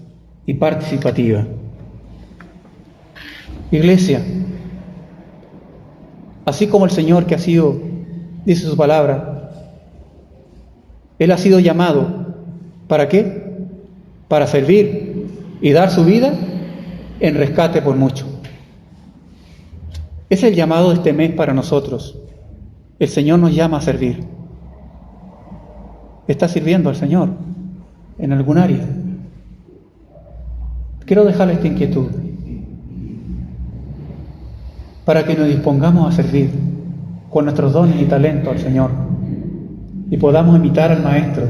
y participativa. Iglesia, así como el Señor que ha sido, dice su palabra, Él ha sido llamado, ¿para qué? Para servir y dar su vida en rescate por mucho. Es el llamado de este mes para nosotros. El Señor nos llama a servir. ¿Está sirviendo al Señor en algún área? Quiero dejarle esta inquietud para que nos dispongamos a servir con nuestros dones y talentos al Señor y podamos imitar al Maestro,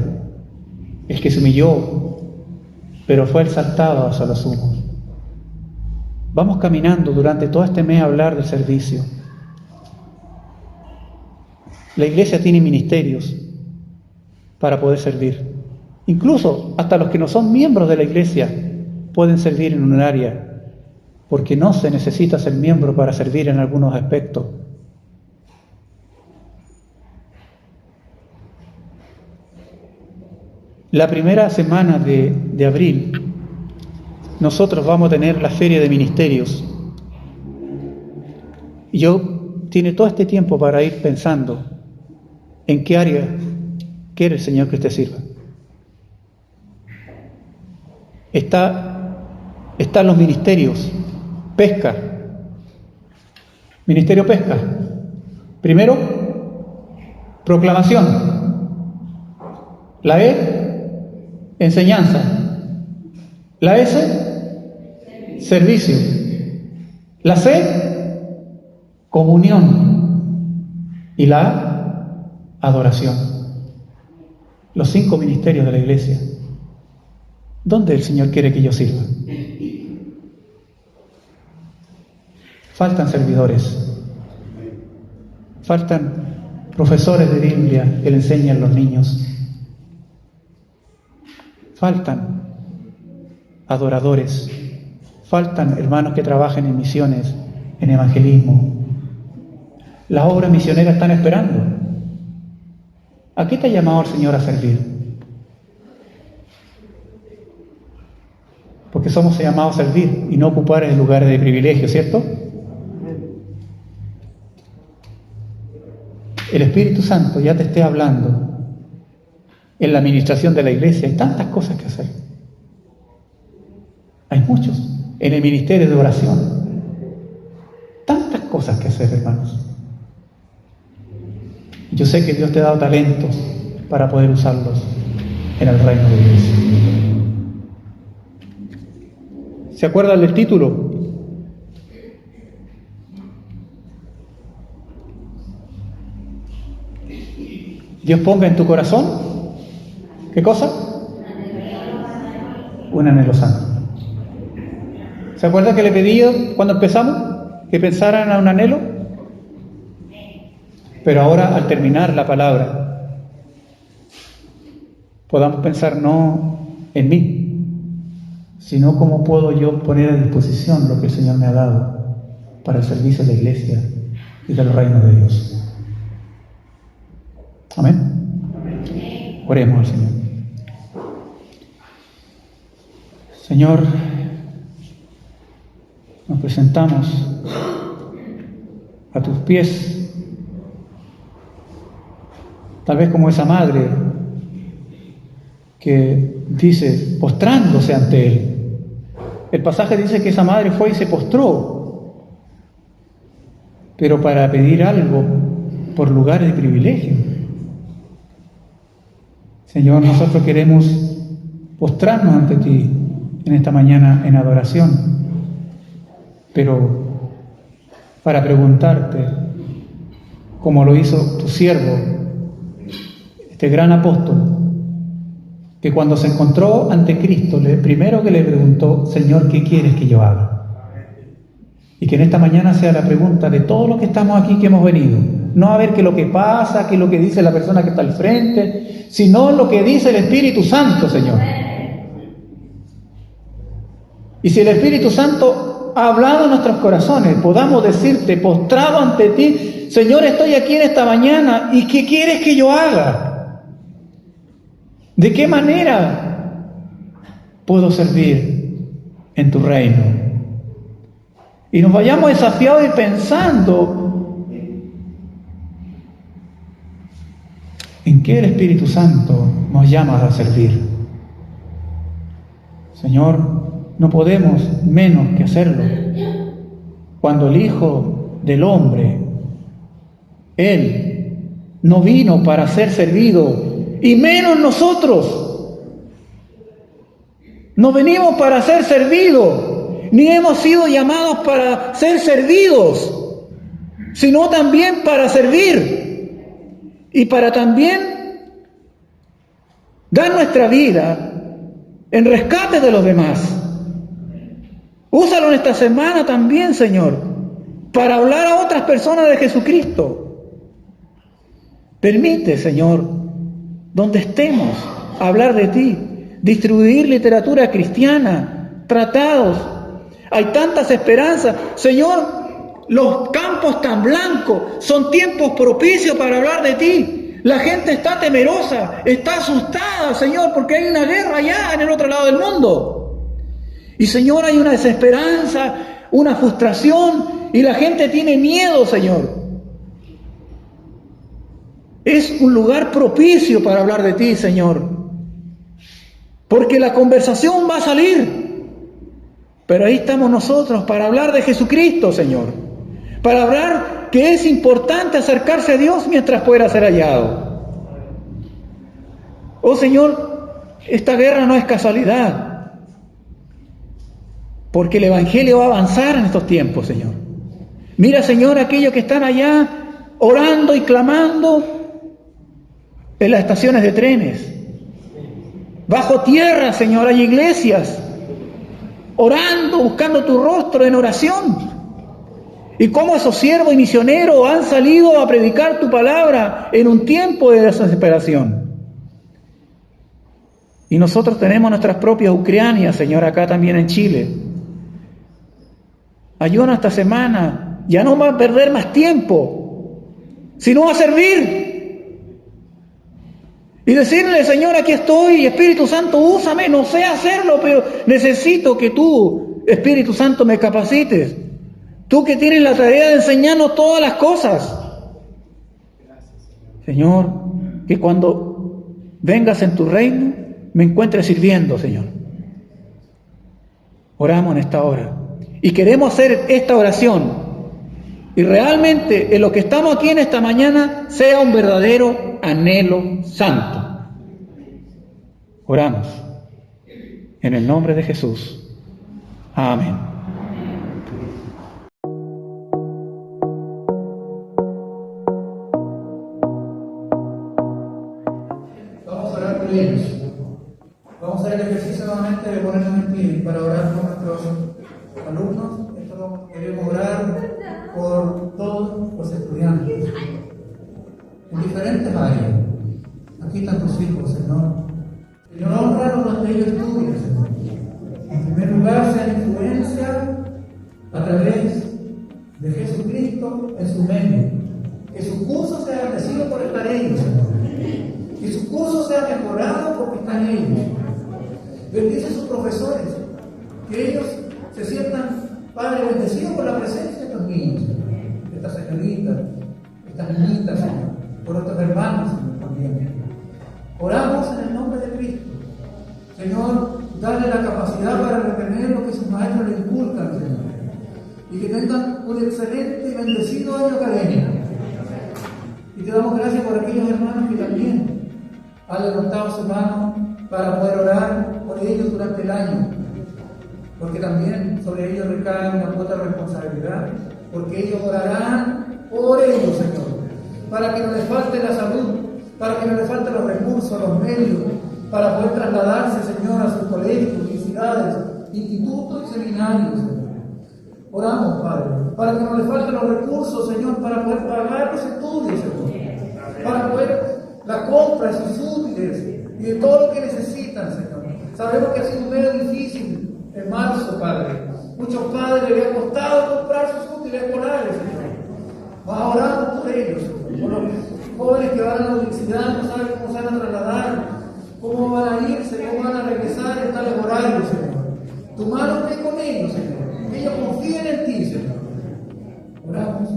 el que se humilló, pero fue exaltado hasta los sumos. Vamos caminando durante todo este mes a hablar del servicio. La iglesia tiene ministerios para poder servir. Incluso hasta los que no son miembros de la iglesia pueden servir en un área, porque no se necesita ser miembro para servir en algunos aspectos. La primera semana de abril, nosotros vamos a tener la feria de ministerios. Y yo tiene todo este tiempo para ir pensando en qué área quiere el Señor que usted sirva. Están los ministerios. Pesca. Ministerio Pesca. Primero, proclamación. La E, enseñanza. La S, servicio. La C, comunión. Y la A, adoración. Los 5 ministerios de la iglesia. ¿Dónde el Señor quiere que yo sirva? Faltan servidores. Faltan profesores de Biblia que le enseñan a los niños. Faltan adoradores. Faltan hermanos que trabajen en misiones, en evangelismo. Las obras misioneras están esperando. ¿A qué te ha llamado el Señor a servir? Porque somos llamados a servir y no ocupar el lugar de privilegio, ¿cierto? El Espíritu Santo ya te esté hablando en la administración de la iglesia. Hay tantas cosas que hacer. Hay muchos. En el ministerio de oración. Tantas cosas que hacer, hermanos. Yo sé que Dios te ha dado talentos para poder usarlos en el reino de Dios. ¿Se acuerdan del título? Dios ponga en tu corazón, ¿qué cosa? Un anhelo santo. ¿Se acuerdan que le pedí cuando empezamos que pensaran a un anhelo? Pero ahora, al terminar la palabra, podamos pensar no en mí, sino cómo puedo yo poner a disposición lo que el Señor me ha dado para el servicio de la iglesia y del reino de Dios. Amén. Oremos al Señor. Señor, nos presentamos a tus pies, tal vez como esa madre que dice, postrándose ante Él. El pasaje dice que esa madre fue y se postró, pero para pedir algo por lugar de privilegio. Señor, nosotros queremos postrarnos ante ti en esta mañana en adoración, pero para preguntarte, como lo hizo tu siervo, este gran apóstol, que cuando se encontró ante Cristo, primero que le preguntó, Señor, ¿qué quieres que yo haga? Y que en esta mañana sea la pregunta de todos los que estamos aquí, que hemos venido, no a ver qué es lo que pasa, qué es lo que dice la persona que está al frente, sino lo que dice el Espíritu Santo, Señor. Y si el Espíritu Santo ha hablado en nuestros corazones, podamos decirte, postrado ante ti, Señor, estoy aquí en esta mañana, ¿y qué quieres que yo haga? ¿De qué manera puedo servir en tu reino? Y nos vayamos desafiados y pensando en qué el Espíritu Santo nos llama a servir. Señor, no podemos menos que hacerlo. Cuando el Hijo del Hombre, Él no vino para ser servido, y menos nosotros. No venimos para ser servidos, ni hemos sido llamados para ser servidos, sino también para servir y para también dar nuestra vida en rescate de los demás. Úsalo en esta semana también, Señor, para hablar a otras personas de Jesucristo. Permite, Señor, donde estemos, hablar de ti, distribuir literatura cristiana, tratados. Hay tantas esperanzas. Señor, los campos tan blancos son tiempos propicios para hablar de ti. La gente está temerosa, está asustada, Señor, porque hay una guerra allá en el otro lado del mundo. Y, Señor, hay una desesperanza, una frustración, y la gente tiene miedo, Señor. Es un lugar propicio para hablar de ti, Señor, porque la conversación va a salir, pero ahí estamos nosotros para hablar de Jesucristo, Señor, para hablar que es importante acercarse a Dios mientras pueda ser hallado. Oh, Señor, esta guerra no es casualidad, porque el Evangelio va a avanzar en estos tiempos, Señor. Mira, Señor, aquellos que están allá orando y clamando en las estaciones de trenes. Bajo tierra, Señor, hay iglesias orando, buscando tu rostro en oración. Y cómo esos siervos y misioneros han salido a predicar tu palabra en un tiempo de desesperación. Y nosotros tenemos nuestras propias Ucranias, Señor, acá también en Chile. Ayúdanos esta semana, ya no va a perder más tiempo, sino a servir. Y decirle, Señor, aquí estoy, Espíritu Santo, úsame, no sé hacerlo, pero necesito que tú, Espíritu Santo, me capacites. Tú que tienes la tarea de enseñarnos todas las cosas. Señor, que cuando vengas en tu reino, me encuentres sirviendo, Señor. Oramos en esta hora. Y queremos hacer esta oración. Y realmente en lo que estamos aquí en esta mañana sea un verdadero anhelo santo. Oramos en el nombre de Jesús. Amén. Vamos a orar por ellos. Vamos a hacer el ejercicio nuevamente de ponernos en pie para orar por nuestros alumnos. Esto queremos orar por todos los estudiantes en diferentes áreas. Aquí están tus hijos, Señor. Señor, honralos donde ellos estudien, Señor. En primer lugar, sean influencia a través de Jesucristo en su medio. Que su curso sea agradecido por estar ellos, Señor. Que su curso sea mejorado porque están ellos. Bendice a sus profesores. Que ellos se sientan, Padre, bendecidos por la presencia de estos niños, de estas señoritas, de estas niñitas, Señor, por nuestros hermanos, Señor, también. Oramos en el nombre de Cristo. Señor, dale la capacidad para retener lo que sus maestros les inculcan, Señor. Y que tengan un excelente y bendecido año académico. Y te damos gracias por aquellos hermanos que también han levantado su mano para poder orar por ellos durante el año. Porque también sobre ellos recae una cuota de responsabilidad. Porque ellos orarán por ellos, Señor. Para que no les falte la salud, para que no les falten los recursos, los medios, para poder trasladarse, Señor, a sus colegios, universidades, institutos y seminarios, Señor. Oramos, Padre, para que no les falten los recursos, Señor, para poder pagar los estudios, Señor, para poder la compra de sus útiles y de todo lo que necesitan, Señor. Sabemos que ha sido un medio difícil en marzo, Padre. Muchos padres les ha costado comprar sus útiles escolares, Señor. Vamos orando por ellos, Señor, por los jóvenes que van a la universidad, no saben cómo se van a trasladar, cómo van a irse, cómo van a regresar en tales horarios, Señor. Tu mano esté con ellos, Señor. Que ellos confíen en ti, Señor. Oramos.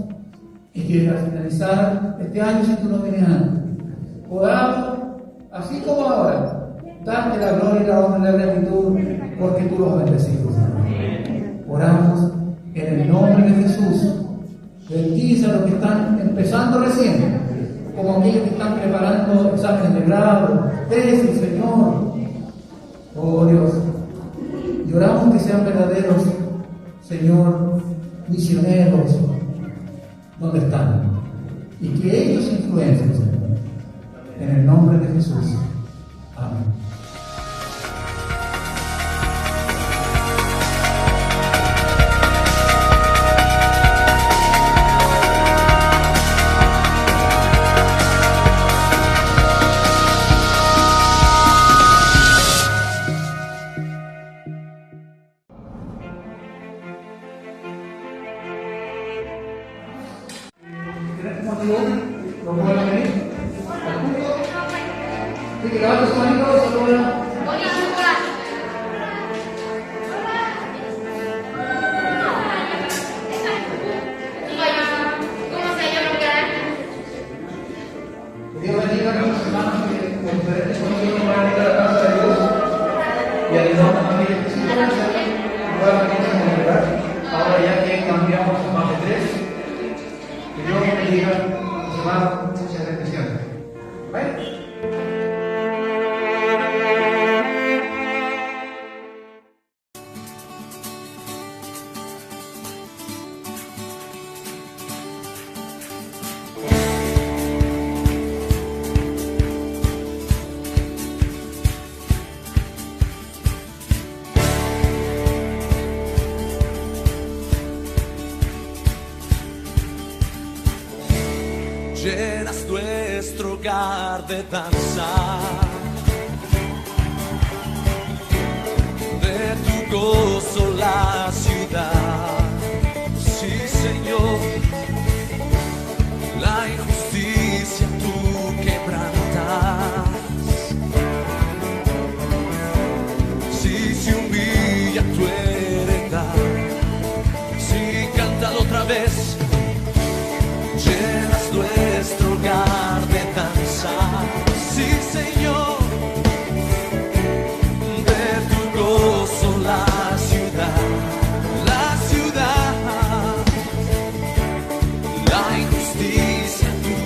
Y que al finalizar este año sin tu novedad, podamos, así como ahora, darte la gloria y la honra y la gratitud, porque tú los has bendecido, Señor. Oramos en el nombre de Jesús. Bendice a los que están empezando recién, como aquellos que están preparando exámenes de grado, tesis, Señor. Oh Dios, y oramos que sean verdaderos, Señor, misioneros, donde están, y que ellos influencien, Señor. En el nombre de Jesús. Amén. Dios bendiga a nuestros hermanos que con diferentes condiciones van a ir a la casa de Dios y ayudar a la familia que se puedan congregar. Ahora ya que cambiamos más de 3, que Dios bendiga a nuestros hermanos, muchas bendiciones. ¿Vale? Llenas nuestro hogar de danza, de tu gozo la ciudad. Sí, Señor, la injusticia tú quebrantas. Sí, se humilla tu heredad. Sí, cántalo otra vez. Llenas nuestro hogar de danza, sí, Señor, de tu gozo la ciudad, la injusticia tú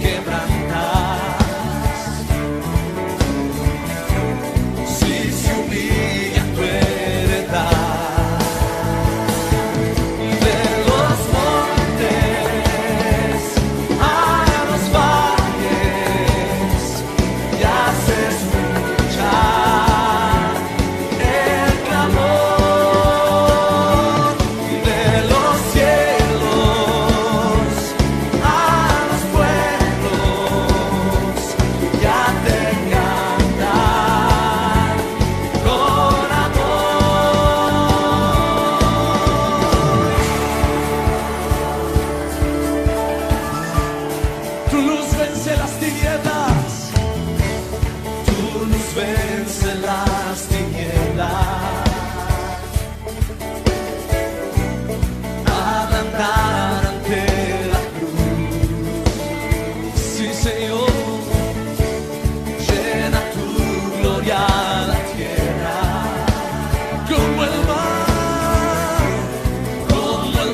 quebrantas. Sí, se humilla tu heredad. gloria a la tierra, como el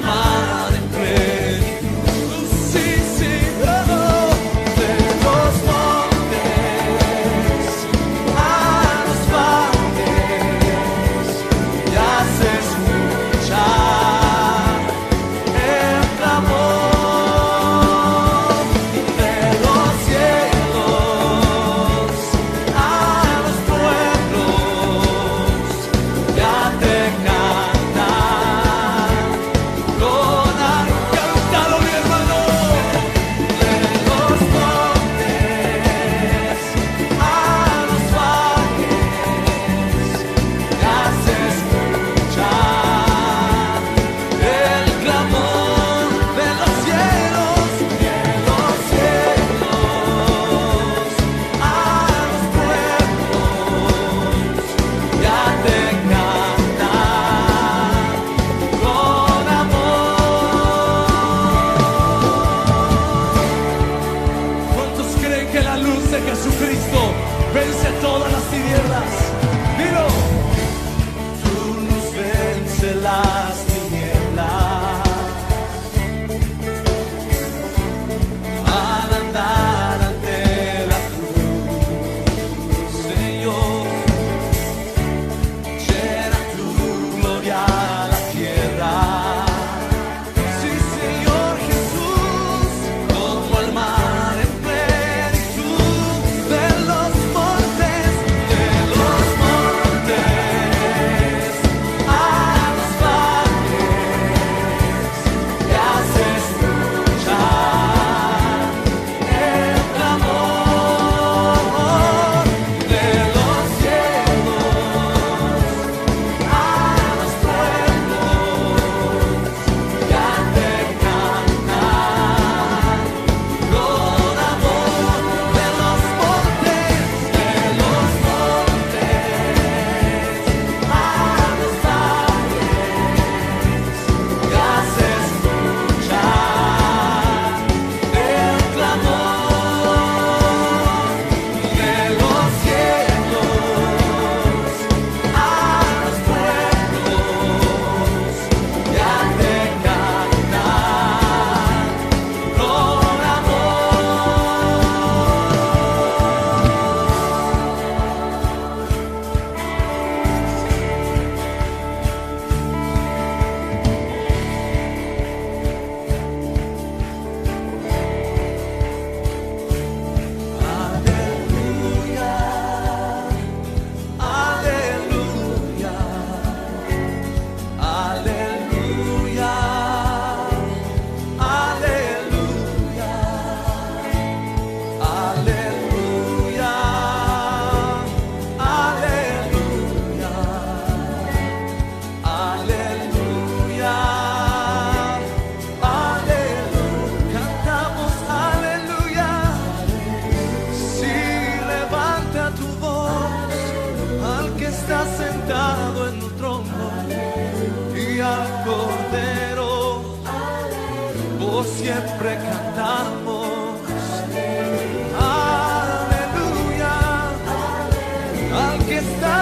mar en plenitud. Sí, sí, oh, de los montes a los valles ya se escucha el clamor de los cielos a los pueblos, ya te cantan con cántalo mi hermano, de los montes a los valles ya se escucha el clamor de los cielos a los pueblos, ya te cantan con amor. ¿Cuántos creen que la luz de Jesucristo vence todas las tinieblas? Dilo. Tu luz vence las tinieblas. Al andar ante la cruz, Señor, llena tu gloria la tierra. Sí, Señor Jesús, como el mar en plenitud, de los montes a los valles ya se escucha el clamor de los cielos a los pueblos, ya te cantan con amor, de los montes a los valles ya se escucha el clamor de los cielos a los pueblos, ya te cantan con aleluya, aleluya, aleluya, aleluya, aleluya, aleluya, aleluya, aleluya, cantamos aleluya. Si levanta tu voz al que está sentado en tu trono y al Cordero, por siempre cantamos aleluya, al que está